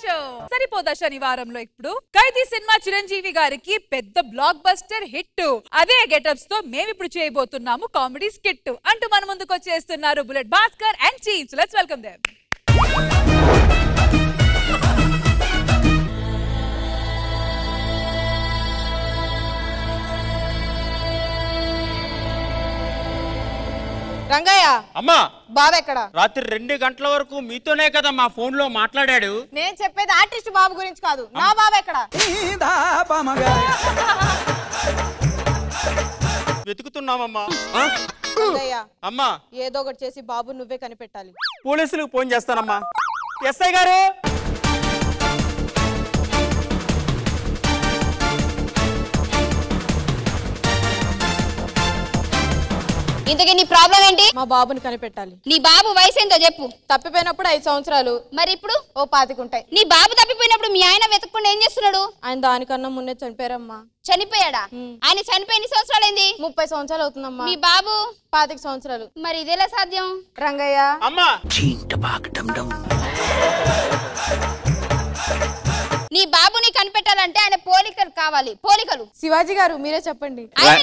Show సరిపోదా శనివారంలో ఇప్పుడు ఖైదీ cinema Chiranjeevi గారికి పెద్ద బ్లాక్ బస్టర్ హిట్. అదే గెటప్స్ తో మేము ఇప్పుడు చేయబోతున్నాము కామెడీ స్కిట్ అంటూ మన ముందుకు వచ్చేస్తున్నారు bullet Bhaskar and chiefs. Let's welcome them. Rangayya అమ్మా బాబు ఎక్కడ? రాత్రి 2 గంటల వరకు మీతోనే కదా మా ఫోన్ లో మాట్లాడాడు. నేను చెప్పేది ఆర్టిస్ట్ బాబు గురించి కాదు. నా బాబు ఎక్కడ? వెతుకుతున్నామమ్మా. రంగయ్య అమ్మా ఏదో ఒకటి చేసి బాబు నువ్వే కనిపెట్టాలి. పోలీసులకు ఫోన్ చేస్తానమ్మా. ఎస్ఐ గారు ఇంతకీ నీ ప్రాబ్లం ఏంటి? మా బాబుని కనిపెట్టాలి. నీ బాబు వయసు ఎంతో చెప్పు. తప్పిపోయినప్పుడు 5 సంవత్సరాలు. మరి ఇప్పుడు ఓ 25 ఉంటాయి. నీ బాబు తప్పిపోయినప్పుడు మీ ఆయన వెతకుండా ఏం చేస్తున్నాడు? ఆయన దానికన్నా ముందే చనిపోయారమ్మా. చనిపోయాడా? ఆయన చనిపోయి ఎన్ని సంవత్సరాలైంది? 30 సంవత్సరాలు అవుతుందమ్మా. మీ బాబు 25 సంవత్సరాలు. మరి ఇదేలా సాధ్యం? రంగయ్య అమ్మా నీ బాబుని కనిపెట్టాలంటే ఆయన పోలికలు కావాలి. పోలికలు శివాజీ గారు మీరే చెప్పండి. ఆయన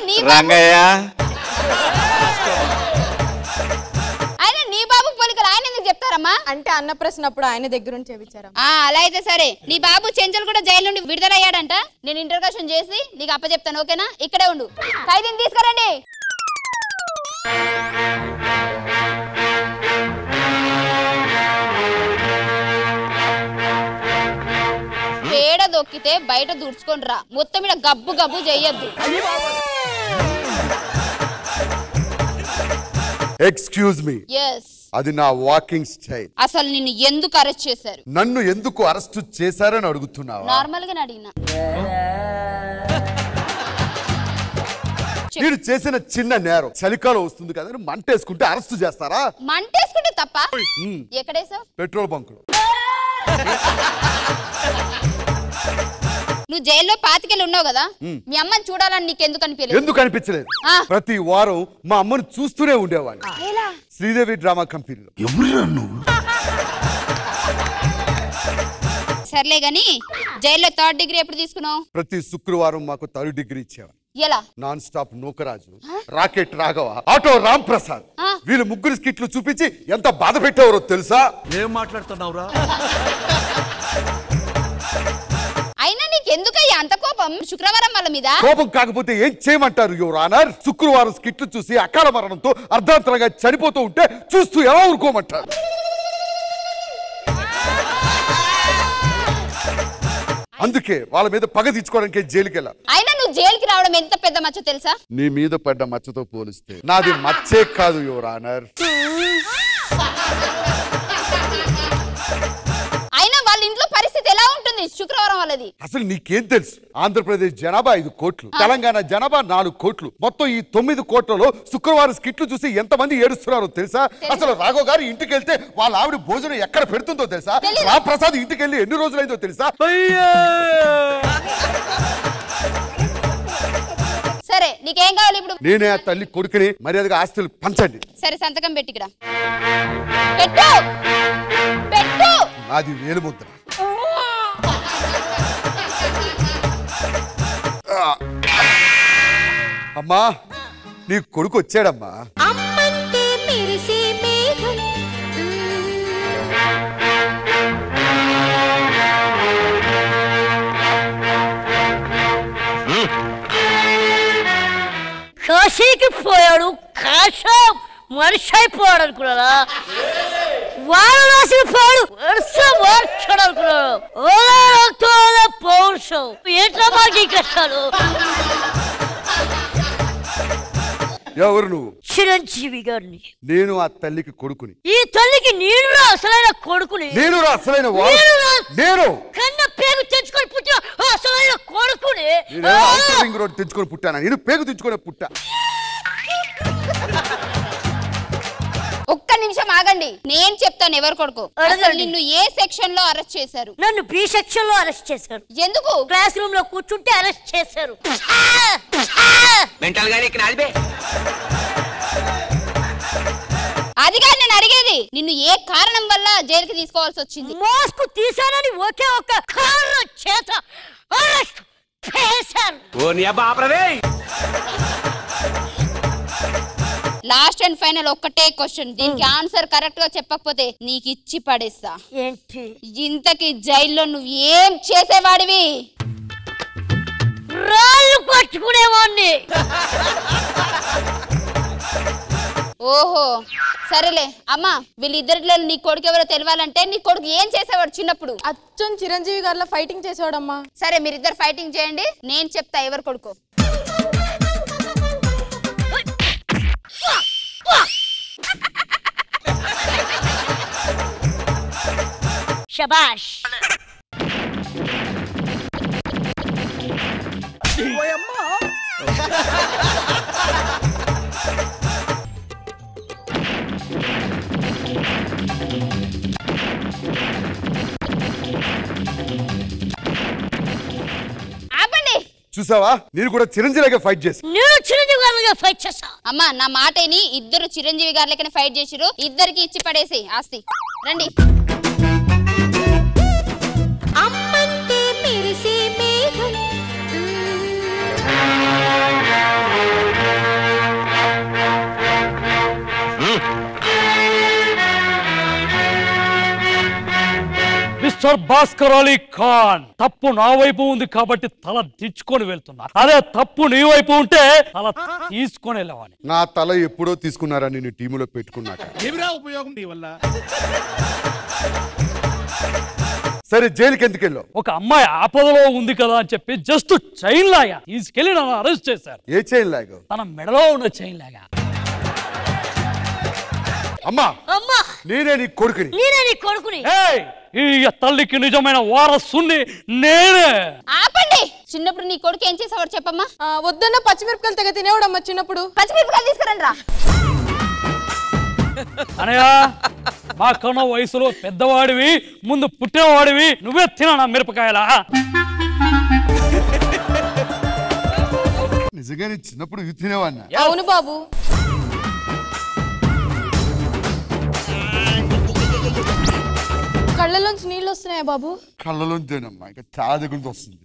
నీ బాబు పోలికలు ఆయన ఎందుకు చెప్తారమ్మా? అంటే అన్నప్రశ్నప్పుడు ఆయన దగ్గరుండి చేయించారా? అలా అయితే సరే. నీ బాబు చెంచల్ కూడా జైలు నుండి విడుదలయ్యాడంట. నేను ఇంటర్వ్యూషన్ చేసి నీకు అప్పచెప్తాను, ఓకేనా? ఇక్కడే ఉండు. ఖైదీని తీసుకురండి. పేడ దొక్కితే బయట దుడ్చుకొని రా. మొత్తం మీద గబ్బు గబ్బు చెయ్యొద్దు. Excuse me. yes అది నా వాకింగ్ స్టైల్. అసలు నిన్ను ఎందుకు అరెస్ట్ చేశారు? నన్ను ఎందుకు అరెస్ట్ చేశారని అడుగుతున్నావా? నార్మల్ గా అడిగినా. మీరు చేసిన చిన్న నేరం చలికాలం వస్తుంది కదా మంటేసుకుంటే అరెస్ట్ చేస్తారా? మంటేసుకుంటే తప్ప? ఎక్కడేసావు? పెట్రోల్ బంకులో. నువ్వు జైల్లో 25 ఉన్నావు కదా, మీ అమ్మని చూడాలని నీకు ఎందుకు అనిపించలేదు? ఎందుకు అనిపించలేదు? ప్రతి వారం మా అమ్మను చూస్తూనే ఉండేవాడిని శ్రీదేవి డ్రామా కంపెనీలో. సర్లే గాని జైల్లో 3rd డిగ్రీ ఎప్పుడు తీసుకున్నావు? ప్రతి శుక్రవారం మాకు 3rd డిగ్రీ ఇచ్చేవారు. ఎలా? Non stop Nookaraju, rocket Raghava, auto Ram Prasad వీళ్ళు ముగ్గురు స్కిట్లు చూపించి ఎంత బాధ పెట్టేవారో తెలుసా? ఏం మాట్లాడుతున్నావురా? అయినా నీకు ఎందుకయ్యా అంత కోపం శుక్రవారం వాళ్ళ మీద? కోపం కాకపోతే ఏం చేయమంటారు యువర్ ఆనర్? శుక్రవారం స్కిట్లు చూసి అకాల మరణంతో అర్ధాంతరంగా చనిపోతూ ఉంటే చూస్తూ ఎలా ఊరుకోమంటారు? అందుకే వాళ్ళ మీద పగ తీర్చుకోవడానికి జైలుకి వెళ్ళా. అయినా నువ్వు జైలుకి రావడం ఎంత పెద్ద మచ్చ తెలుసా? నీ మీద పడ్డ మచ్చతో పోలిస్తే నాది మచ్చే కాదు యువర్ ఆనర్. అయినా వాళ్ళ ఇంట్లో పరిస్థితి ఎలా ఉంటుంది శుక్రవారం వాళ్ళది? అసలు నీకేం తెలుసు? ఆంధ్రప్రదేశ్ జనాభా 5 కోట్లు, తెలంగాణ జనాభా 4 కోట్లు. మొత్తం ఈ 9 కోట్లలో శుక్రవారం స్కిట్లు చూసి ఎంతమంది ఏడుస్తున్నారో తెలుసా? అసలు రాఘవ్ గారు ఇంటికి వెళ్తే వాళ్ళ ఆవిడ భోజనం ఎక్కడ పెడుతుందో తెలుసా? రామ్ ప్రసాద్ ఇంటికి వెళ్ళి ఎన్ని రోజులైందో తెలుసా? సరే నీకేం కావాలి ఇప్పుడు? నేనే ఆ తల్లి కొడుకుని మర్యాదగా ఆస్తులు పంచండి. సరే సంతకం పెట్టి ఇక్కడ పెట్టు. పెట్టు. నాది వేలుముద్ర. అమ్మా నీ కొడుకు వచ్చాడమ్మా. కాశీకి పోయాడు, కాశా మనిషి అయిపోయాడు అనుకున్నారా? వారణాసికి పోయాడు, వర్షం మార్చాడు అనుకున్నాడు. పౌరుషం ఏంట్రా మాకు ఈ కష్టాలు? ఎవరు నువ్వు? చిరంజీవి గారిని. నేను ఆ తల్లికి కొడుకుని. ఈ తల్లికి నేను అసలైన కొడుకుని. నేను అసలైన నేను కన్న పేగు తెచ్చుకొని పుట్టిన అసలైన కొడుకుని. రోడ్ తెచ్చుకొని పుట్టాను. నేను పేగు తెచ్చుకొని పుట్టా. ఒక్క నిమిషం ఆగండి, నేను చెప్తాను ఎవరు కొడుకు. నిన్ను ఏ సెక్షన్ లో అరెస్ట్ చేశారు? నన్ను బి సెక్షన్ లో అరెస్ట్ చేశారు. ఎందుకు? క్లాస్ రూమ్ లో కూర్చుంటే అరెస్ట్ చేశారు. అది కాదు నేను అడిగేది. నిన్ను ఏ కారణం వల్ల జైలుకి తీసుకోవాల్సి వచ్చింది? మోస్కు తీసానని ఒకే ఒక్క కారణం చేత అరెస్ట్ చేశారు. లాస్ట్ అండ్ ఫైనల్ ఒక్కటే క్వశ్చన్, దీనికి ఆన్సర్ కరెక్ట్ గా చెప్పకపోతే నీకు ఇచ్చి పడేస్తా. ఏంటి? ఇంతకి జైల్లో నువ్వు ఏం చేసేవాడివి? రాళ్ళు పట్టుకునేవాడిని. ఓహో సరేలే అమ్మా, వీళ్ళిద్దరిలో నీ కొడుకు ఎవరో తెలియాలంటే నీ కొడుకు ఏం చేసేవాడు చిన్నప్పుడు? అచ్చం చిరంజీవి గారిలో ఫైటింగ్ చేసేవాడమ్మా. సరే మీరిద్దరు ఫైటింగ్ చేయండి, నేను చెప్తా ఎవరు కొడుకు. శబాష్. ఆపండి. చూసావా, నేను కూడా చిరంజీవిగా ఫైట్ చేసి. నేను చిరంజీవి గారిగా ఫైట్ చేస్తా. అమ్మా నా మాటని, ఇద్దరు చిరంజీవి గారి లెక్కన ఫైట్ చేసిరు, ఇద్దరికి ఇచ్చి పడేసి ఆస్తి. రండి. అమ్మంటే మెరిసే మేఘం, మిస్టర్ భాస్కర్ అలీ ఖాన్, తప్పు నా వైపు ఉంది కాబట్టి తల దించుకొని వెళ్తున్నా. అదే తప్పు నీ వైపు ఉంటే తల తీసుకొని వెళ్ళవాలి. నా తల ఎప్పుడో తీసుకున్నారా నేను టీములో పెట్టుకున్నాక. ఉపయోగం నీ వల్ల. సరే జైలుకి ఎందుకు వెళ్ళావు? ఒక అమ్మాయి ఆపదలో ఉంది కదా అని చెప్పి జస్ట్ చైన్ లాగా తీసుకెళ్లి నన్ను అరెస్ట్ చేశారు. ఏ చైన్ లాగా? తన మెడలో ఉన్న చైన్ లాగా. అమ్మా అమ్మా నేనే నీ కొడుకుని. నేనే నీ కొడుకుని. ఏయ్, ఈ తల్లికి నిజమైన వారసుని నేనే. ఆపండి. చిన్నప్పుడు నీ కొడుకు ఏం చేసేవాడు చెప్పమ్మా? వద్దన్న పచ్చిమిరపకాయలు తెగ తినేవాడమ్మా చిన్నప్పుడు. పచ్చిమిరపకాయలు తీసుకురండి రా. అనయ్య, మా కన్న వయసులో పెద్దవాడివి, ముందు పుట్టినవాడివి, నువ్వే తినా మిరపకాయలా? నిజంగా నేను చిన్నప్పుడు ఇవి తినేవాడినా? అవును బాబు. కళ్ళలోంచి నీళ్ళు వస్తున్నాయా బాబు? కళ్ళలోంచేనమ్మా, ఇంకా చాలా దగ్గర నుంచి వస్తుంది.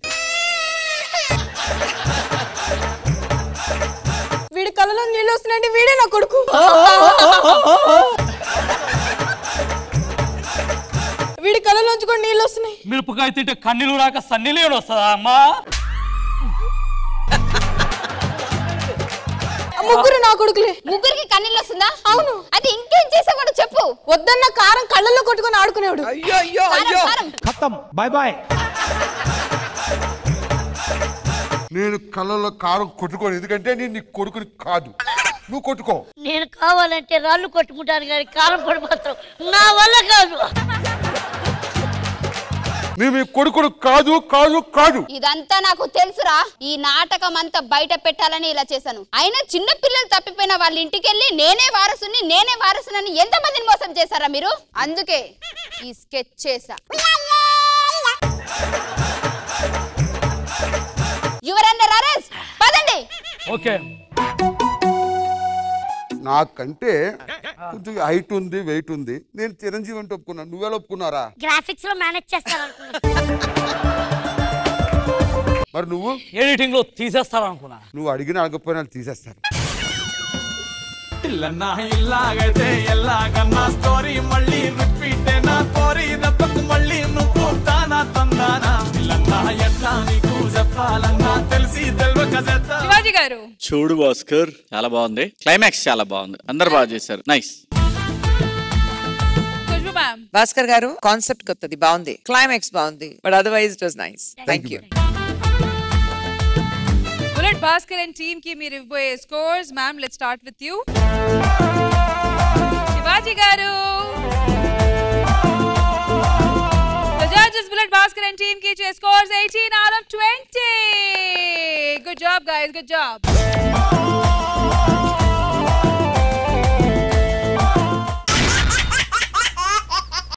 వీడి కళ్ళలో నీళ్ళు వస్తున్నాయంటే వీడే నా కొడుకు. వీడి కళ్ళలోంచి కూడా నీళ్ళు వస్తున్నాయి. మిరపకాయ తింటే కన్నీళ్ళు రాక సన్నీళ్ళు వస్తుందా అమ్మా? ముగ్గురు నా కొడుకులే. ముగ్గురికి కన్నీళ్ళు వస్తుందా? అవును. అది ఇంకేం చేసేవాడు చెప్పు. వద్దన్న కారం కళ్ళల్లో కొట్టుకొని ఆడుకునేవాడు. కారం. Bye bye. నేను కళ్ళలో కారం కొట్టుకోను, ఎందుకంటే నేను నీ కొడుకుని కాదు. నువ్వు కొట్టుకో. నేను కావాలంటే రాళ్ళు కొట్టుకుంటాను కానీ కారం పొడి మాత్రం నా వల్ల కాదు. నేను మీ కొడుకుడు కాదు కాదు కాదు. ఇదంతా నాకు తెలుసురా. ఈ నాటకం అంతా బయట పెట్టాలని ఇలా చేశాను. అయినా చిన్న పిల్లలు తప్పిపోయిన వాళ్ళ ఇంటికి వెళ్ళి నేనే వారసుని ఎంతమందిని మోసం చేశారా మీరు? అందుకే ఈ స్కెచ్ చేశా. Your under arrest. పదండి. ఓకే. నాకంటే కొంచెం హైట్ ఉంది, వెయిట్ ఉంది. నేను చిరంజీవి అంటే ఒప్పుకున్నాను. నువ్వెలా ఒప్పుకున్నారా? గ్రాఫిక్స్ లో మేనేజ్ చేస్తాను. మరి నువ్వు ఎడిటింగ్ లో తీసేస్తారనుకున్నా. నువ్వు అడిగిన అడగకపోయినా తీసేస్తాను. ఇలాగైతే ఎలాగన్నా స్టోరీ మళ్ళీ రిపీట్ అయినా స్టోరీ దెబ్బకు మళ్ళీ నువ్వు తానా తందానా ఇల్లన్నా ఎట్లా నీకు చెప్పాలన్నా తెలిసి తెలియక శివాజీ గారు చూడు భాస్కర్, చాలా బాగుంది. క్లైమాక్స్ చాలా బాగుంది. అందరు బాగా చేశారు. నైస్. భాస్కర్ గారు కాన్సెప్ట్ కొత్తది, బాగుంది. క్లైమాక్స్ బాగుంది, but otherwise it was nice. Thank you. Bullet Bhaskar and team కి మీరు ఇవ్వబోయే scores. Ma'am let's start with you. Shivaji గారు. The judges Bullet Bhaskar and team ki scores 18 out of 20. Good job guys, good job.